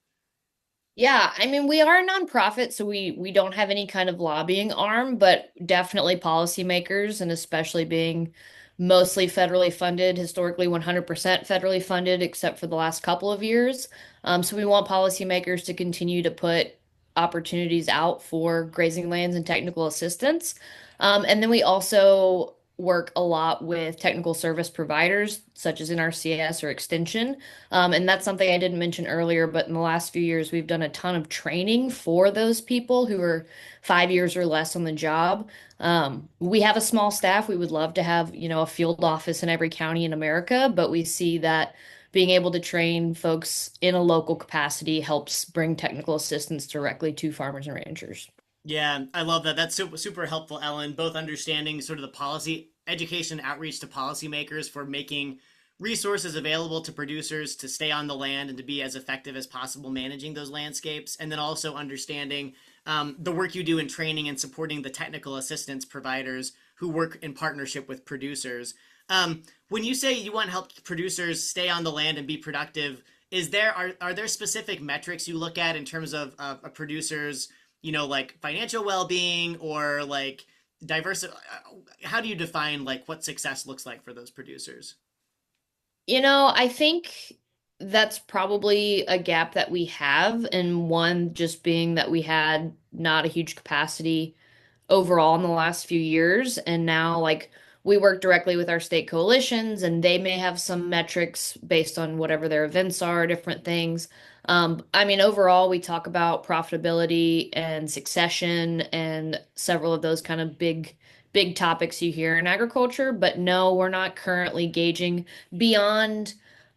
Yeah, I mean, we are a nonprofit, so we don't have any kind of lobbying arm, but definitely policymakers, and especially being mostly federally funded, historically 100% federally funded, except for the last couple of years. So we want policymakers to continue to put opportunities out for grazing lands and technical assistance. And then we also work a lot with technical service providers, such as NRCS or Extension. And that's something I didn't mention earlier, but in the last few years, we've done a ton of training for those people who are 5 years or less on the job. We have a small staff. We would love to have, a field office in every county in America, but we see that being able to train folks in a local capacity helps bring technical assistance directly to farmers and ranchers. Yeah, I love that. That's super helpful, Ellen. Both understanding sort of the policy education outreach to policymakers for making resources available to producers to stay on the land and to be as effective as possible managing those landscapes, and then also understanding the work you do in training and supporting the technical assistance providers who work in partnership with producers. When you say you want to help producers stay on the land and be productive, are there specific metrics you look at in terms of a producer's like financial well-being or like diverse how do you define like what success looks like for those producers? I think that's probably a gap that we have, and one just being that we had not a huge capacity overall in the last few years. And now, like, we work directly with our state coalitions, and they may have some metrics based on whatever their events are, different things. I mean, overall, we talk about profitability and succession and several of those kind of big topics you hear in agriculture. But no, we're not currently gauging beyond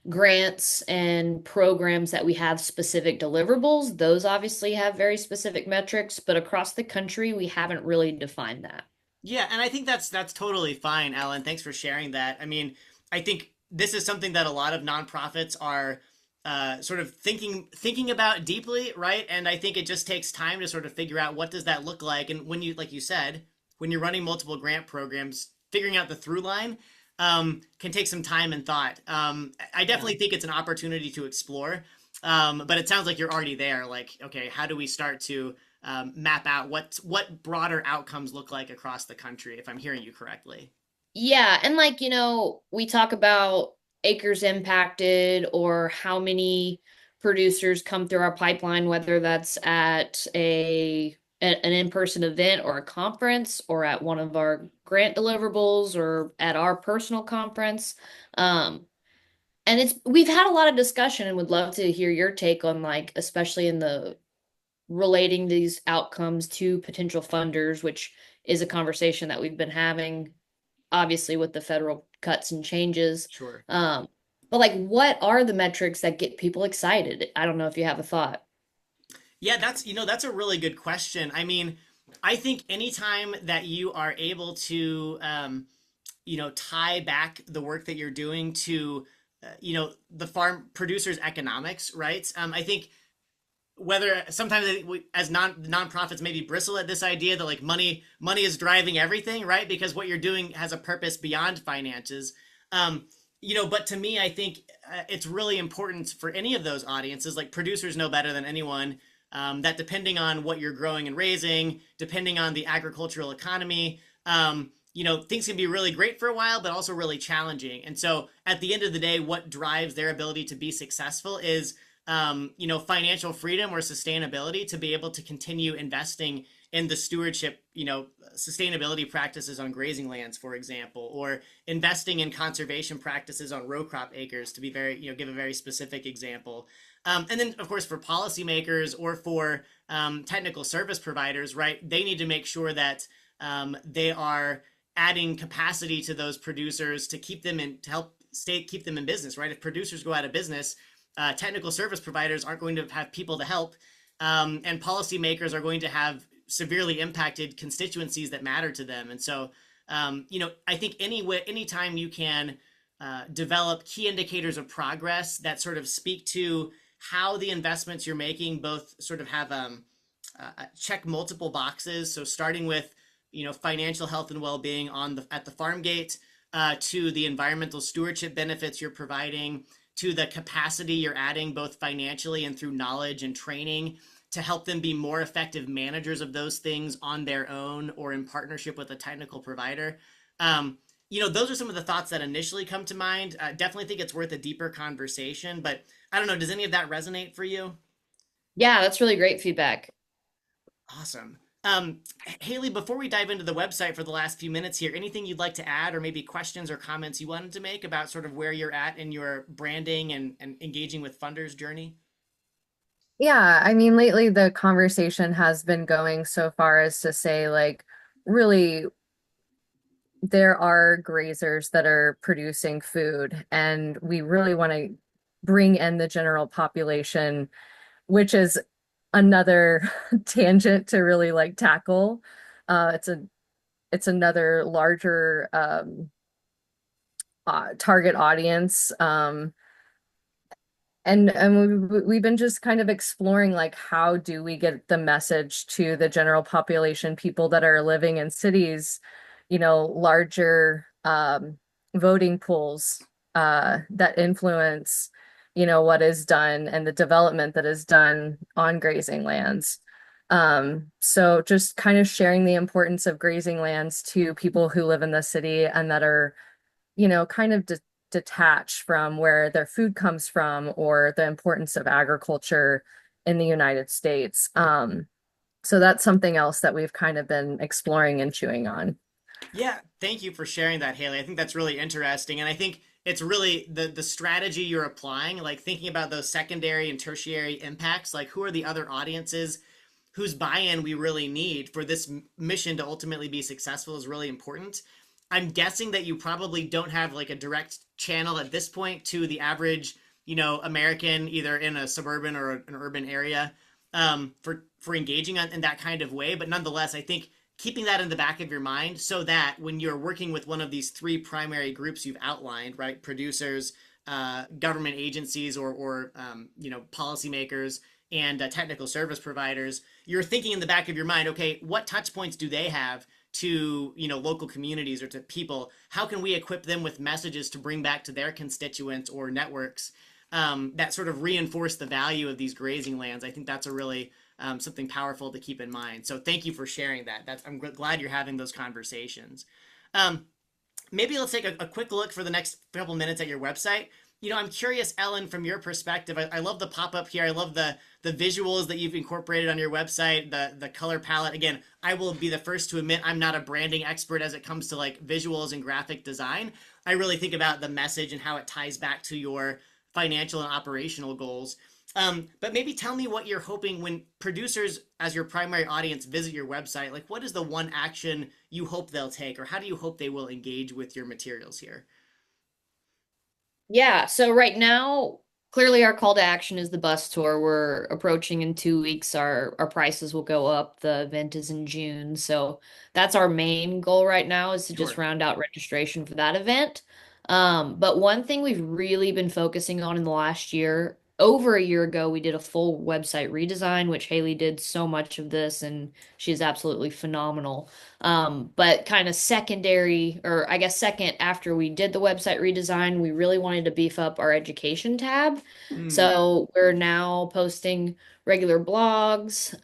grants and programs that we have specific deliverables. Those obviously have very specific metrics, but across the country, we haven't really defined that. Yeah, and I think that's totally fine, Alan. Thanks for sharing that. I mean, I think this is something that a lot of nonprofits are sort of thinking about deeply, right? And I think it just takes time to sort of figure out what does that look like. And when you, like you said, when you're running multiple grant programs, figuring out the through line can take some time and thought. I Yeah. definitely think it's an opportunity to explore, but it sounds like you're already there. Like, okay, how do we start to map out what broader outcomes look like across the country, if I'm hearing you correctly. Yeah, and like, we talk about acres impacted or how many producers come through our pipeline, whether that's at an in-person event or a conference or at one of our grant deliverables or at our personal conference. Um, and we've had a lot of discussion and would love to hear your take on, like, especially in the relating these outcomes to potential funders, which is a conversation that we've been having obviously with the federal cuts and changes. Sure. Um, but like, what are the metrics that get people excited? I don't know if you have a thought. Yeah, that's a really good question. I mean, I think anytime that you are able to tie back the work that you're doing to the farm producers economics, right? I think whether sometimes we, as nonprofits maybe bristle at this idea that like money is driving everything, right? Because what you're doing has a purpose beyond finances. um but to me, I think it's really important for any of those audiences, like producers know better than anyone, that depending on what you're growing and raising, depending on the agricultural economy, things can be really great for a while, but also really challenging. And so at the end of the day, what drives their ability to be successful is financial freedom or sustainability to be able to continue investing in the stewardship, sustainability practices on grazing lands, for example, or investing in conservation practices on row crop acres, to be very, give a very specific example. And then, of course, for policymakers or for technical service providers, right, they need to make sure that they are adding capacity to those producers to keep them in, to help keep them in business, right? If producers go out of business, technical service providers aren't going to have people to help, and policymakers are going to have severely impacted constituencies that matter to them. And so, I think anytime you can develop key indicators of progress that sort of speak to how the investments you're making both sort of have check multiple boxes. So starting with financial health and well-being on the at the farm gate, to the environmental stewardship benefits you're providing, to the capacity you're adding both financially and through knowledge and training to help them be more effective managers of those things on their own or in partnership with a technical provider. Those are some of the thoughts that initially come to mind. Definitely think it's worth a deeper conversation, but I don't know. Does any of that resonate for you? Yeah, that's really great feedback. Awesome. Haley, before we dive into the website for the last few minutes here, anything you'd like to add or maybe questions or comments you wanted to make about sort of where you're at in your branding and engaging with funders journey? Yeah, I mean, lately the conversation has been going so far as to say, like, really, there are grazers that are producing food, and we really want to bring in the general population, which is another tangent to really like tackle. It's another larger target audience. And we've been just kind of exploring like how do we get the message to the general population, people that are living in cities, larger voting pools that influence, what is done and the development that is done on grazing lands. So just kind of sharing the importance of grazing lands to people who live in the city and that are, kind of detach from where their food comes from or the importance of agriculture in the United States. So that's something else that we've kind of been exploring and chewing on. Yeah, thank you for sharing that, Haley. I think that's really interesting, and I think it's really the strategy you're applying, like thinking about those secondary and tertiary impacts, like who are the other audiences whose buy-in we really need for this mission to ultimately be successful is really important. I'm guessing that you probably don't have like a direct channel at this point to the average, American, either in a suburban or an urban area, for engaging in that kind of way. But nonetheless, I think keeping that in the back of your mind so that when you're working with one of these three primary groups you've outlined, right, producers, government agencies, or policymakers and technical service providers, you're thinking in the back of your mind, okay, what touch points do they have to local communities or to people? How can we equip them with messages to bring back to their constituents or networks that sort of reinforce the value of these grazing lands? I think that's a really something powerful to keep in mind. So thank you for sharing that. I'm glad you're having those conversations. Um, Maybe let's take a quick look for the next couple minutes at your website. I'm curious, Ellen, from your perspective. I love the pop up here. I love the visuals that you've incorporated on your website, the color palette. Again, I will be the first to admit I'm not a branding expert as it comes to like visuals and graphic design. I really think about the message and how it ties back to your financial and operational goals. But maybe tell me what you're hoping when producers, as your primary audience, visit your website. Like, what is the one action you hope they'll take, or how do you hope they will engage with your materials here? Yeah, so right now, clearly our call to action is the bus tour. We're approaching in 2 weeks. Our prices will go up. The event is in June. So that's our main goal right now is to just Sure. round out registration for that event. But one thing we've really been focusing on in the last year, over a year ago, we did a full website redesign, which Haley did so much of this, and she's absolutely phenomenal. But kind of secondary, or I guess second after we did the website redesign, we really wanted to beef up our education tab. Mm, So we're now posting regular blogs,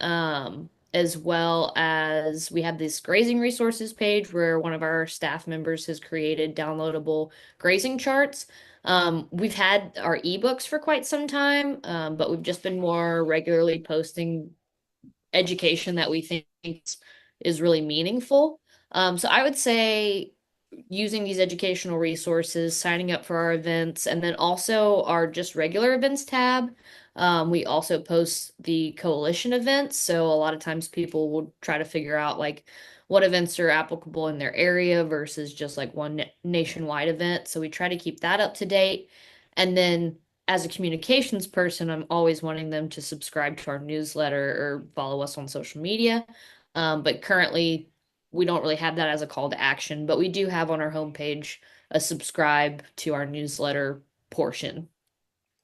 as well as we have this grazing resources page where one of our staff members has created downloadable grazing charts. We've had our ebooks for quite some time, but we've just been more regularly posting education that we think is really meaningful. So I would say using these educational resources, signing up for our events, and then also our just regular events tab. We also post the coalition events. So a lot of times people will try to figure out like what events are applicable in their area versus just like one nationwide event. So we try to keep that up to date. And then as a communications person, I'm always wanting them to subscribe to our newsletter or follow us on social media. But currently, we don't really have that as a call to action, but we do have on our homepage a subscribe to our newsletter portion.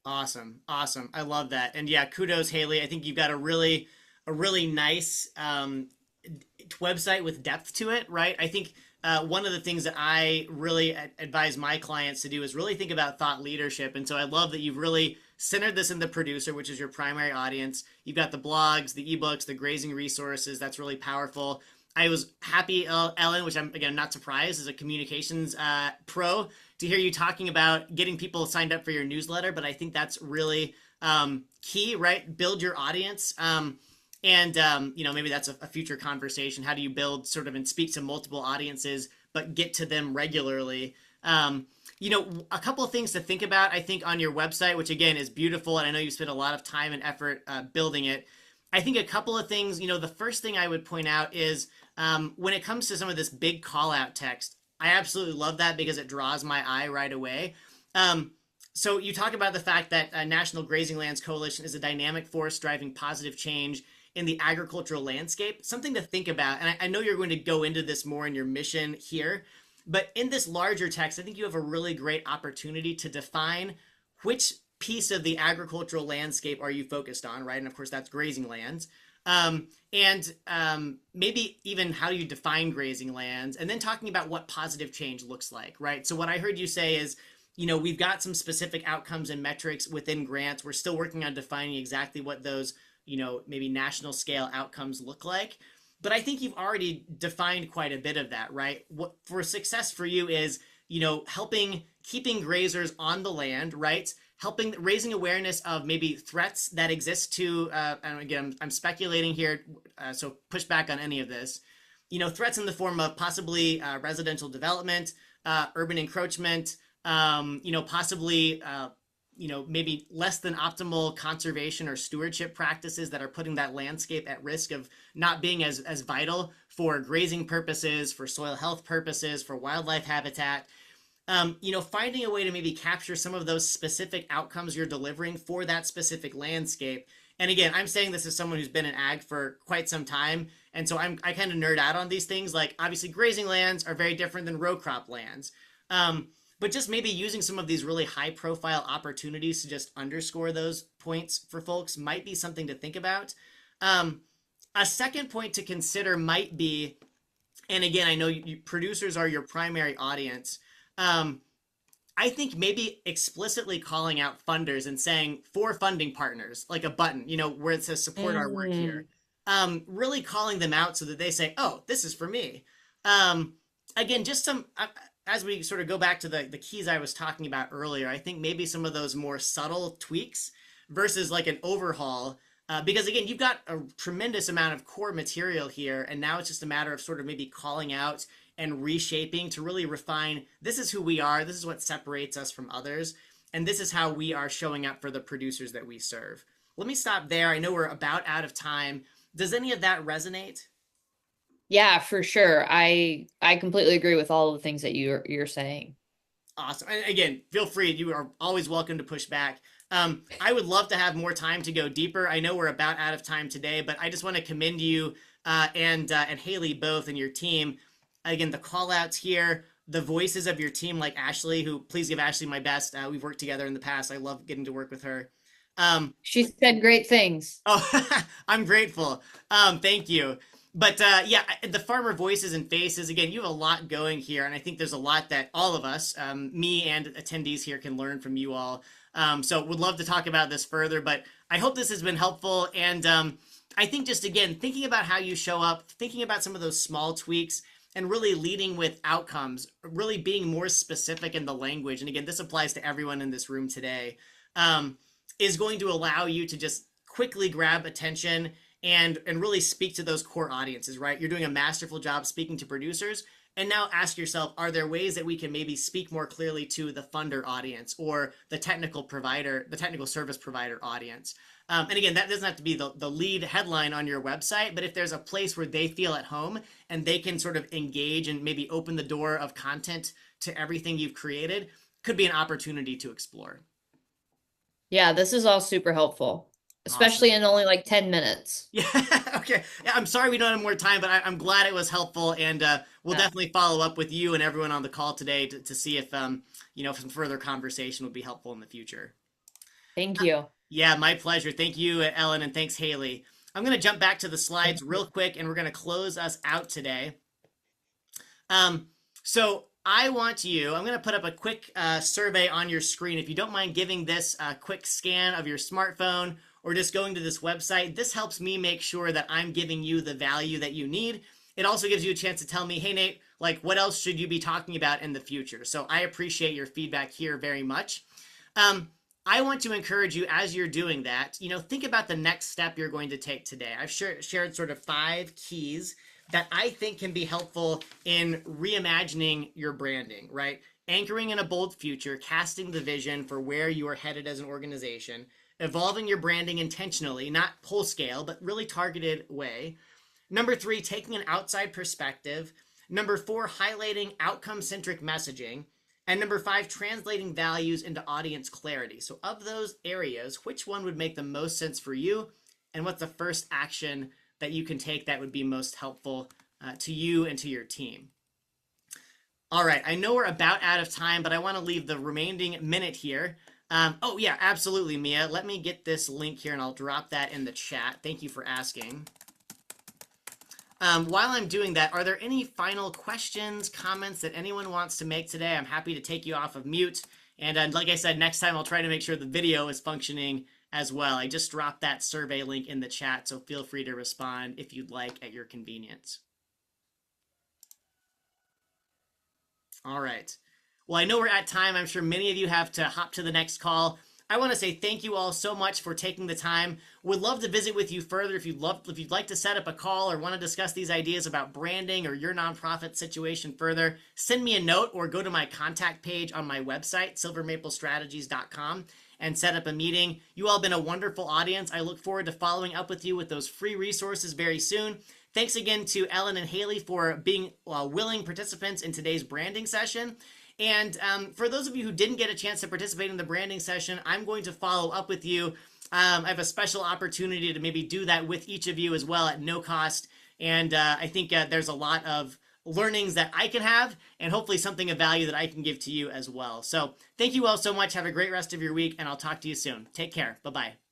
awesome, awesome. I love that. And yeah, kudos, Haley. I think you've got a really nice website with depth to it, right? I think one of the things that I really advise my clients to do is really think about thought leadership. And so I love that you've really centered this in the producer, which is your primary audience. You've got the blogs, the ebooks, the grazing resources. That's really powerful. I was happy, Ellen, which I'm again not surprised as a communications pro, to hear you talking about getting people signed up for your newsletter. But I think that's really key, right? Build your audience. And maybe that's a future conversation. How do you build sort of and speak to multiple audiences, but get to them regularly? A couple of things to think about, I think, on your website, which again is beautiful, and I know you spent a lot of time and effort building it. I think a couple of things, the first thing I would point out is when it comes to some of this big call out text, I absolutely love that because it draws my eye right away. So you talk about the fact that National Grazing Lands Coalition is a dynamic force driving positive change in the agricultural landscape. Something to think about, and I know you're going to go into this more in your mission here, but in this larger text, I think you have a really great opportunity to define which piece of the agricultural landscape are you focused on, right? And of course, that's grazing lands. And maybe even how you define grazing lands, and then talking about what positive change looks like, right? So what I heard you say is, we've got some specific outcomes and metrics within grants. We're still working on defining exactly what those, maybe national scale outcomes look like. But I think you've already defined quite a bit of that, right? What for success for you is helping keeping grazers on the land, right? Helping raising awareness of maybe threats that exist to, and again, I'm speculating here, so push back on any of this. Threats in the form of possibly residential development, urban encroachment, possibly maybe less than optimal conservation or stewardship practices that are putting that landscape at risk of not being as vital for grazing purposes, for soil health purposes, for wildlife habitat. Finding a way to maybe capture some of those specific outcomes you're delivering for that specific landscape. And again, I'm saying this as someone who's been in ag for quite some time. And so I kind of nerd out on these things. Like obviously grazing lands are very different than row crop lands. But just maybe using some of these really high profile opportunities to just underscore those points for folks might be something to think about. A second point to consider might be, and again, I know producers are your primary audience. I think maybe explicitly calling out funders and saying for funding partners, like a button, where it says support our work here. Really calling them out so that they say, oh, this is for me. Again, just some, as we sort of go back to the keys I was talking about earlier, I think maybe some of those more subtle tweaks versus like an overhaul. Because again, you've got a tremendous amount of core material here, and now it's just a matter of sort of maybe calling out and reshaping to really refine, this is who we are, this is what separates us from others, and this is how we are showing up for the producers that we serve. Let me stop there. I know we're about out of time. Does any of that resonate? Yeah, for sure. I completely agree with all of the things that you're saying. Awesome. And again, feel free. You are always welcome to push back. I would love to have more time to go deeper. I know we're about out of time today, but I just want to commend you and Haley both and your team. Again, the call outs here, the voices of your team, like Ashley, who please give Ashley my best. We've worked together in the past. I love getting to work with her. She said great things. Oh, I'm grateful. Thank you. But yeah, the farmer voices and faces, again, you have a lot going here. And I think there's a lot that all of us, me and attendees here, can learn from you all. So would love to talk about this further, but I hope this has been helpful. And I think just, again, thinking about how you show up, thinking about some of those small tweaks, and really leading with outcomes, really being more specific in the language. And again, this applies to everyone in this room today, is going to allow you to just quickly grab attention and really speak to those core audiences, right? You're doing a masterful job speaking to producers. And now ask yourself, are there ways that we can maybe speak more clearly to the funder audience or the technical provider, the technical service provider audience? And again, that doesn't have to be the lead headline on your website, but if there's a place where they feel at home and they can sort of engage and maybe open the door of content to everything you've created, could be an opportunity to explore. Yeah, this is all super helpful, especially Awesome. in only like 10 minutes. Yeah. Okay. Yeah, I'm sorry we don't have more time, but I'm glad it was helpful, and we'll Yeah. definitely follow up with you and everyone on the call today to see if if some further conversation would be helpful in the future. Thank you. Yeah, my pleasure. Thank you, Ellen, and thanks, Haley. I'm going to jump back to the Thank slides you. real quick, and we're going to close us out today. So I'm going to put up a quick survey on your screen. If you don't mind giving this a quick scan of your smartphone or just going to this website, this helps me make sure that I'm giving you the value that you need. It also gives you a chance to tell me, hey, Nate, like what else should you be talking about in the future? So I appreciate your feedback here very much. I want to encourage you as you're doing that, think about the next step you're going to take today. I've shared sort of 5 keys that I think can be helpful in reimagining your branding, right? Anchoring in a bold future, casting the vision for where you are headed as an organization, evolving your branding intentionally, not whole scale, but really targeted way. Number 3, taking an outside perspective. Number 4, highlighting outcome-centric messaging. And number 5, translating values into audience clarity. So of those areas, which one would make the most sense for you? And what's the first action that you can take that would be most helpful to you and to your team? All right, I know we're about out of time, but I want to leave the remaining minute here. Oh yeah, absolutely, Mia. Let me get this link here and I'll drop that in the chat. Thank you for asking. While I'm doing that, are there any final questions, comments that anyone wants to make today? I'm happy to take you off of mute. And like I said, next time I'll try to make sure the video is functioning as well. I just dropped that survey link in the chat, so feel free to respond if you'd like at your convenience. All right. Well, I know we're at time. I'm sure many of you have to hop to the next call. I want to say thank you all so much for taking the time. Would love to visit with you further if you'd like to set up a call or want to discuss these ideas about branding or your nonprofit situation further. Send me a note or go to my contact page on my website, silvermaplestrategies.com, and set up a meeting. You all have been a wonderful audience. I look forward to following up with you with those free resources very soon. Thanks again to Ellen and Haley for being willing participants in today's branding session. And for those of you who didn't get a chance to participate in the branding session, I'm going to follow up with you. I have a special opportunity to maybe do that with each of you as well at no cost. And I think there's a lot of learnings that I can have and hopefully something of value that I can give to you as well. So thank you all so much. Have a great rest of your week, and I'll talk to you soon. Take care. Bye-bye.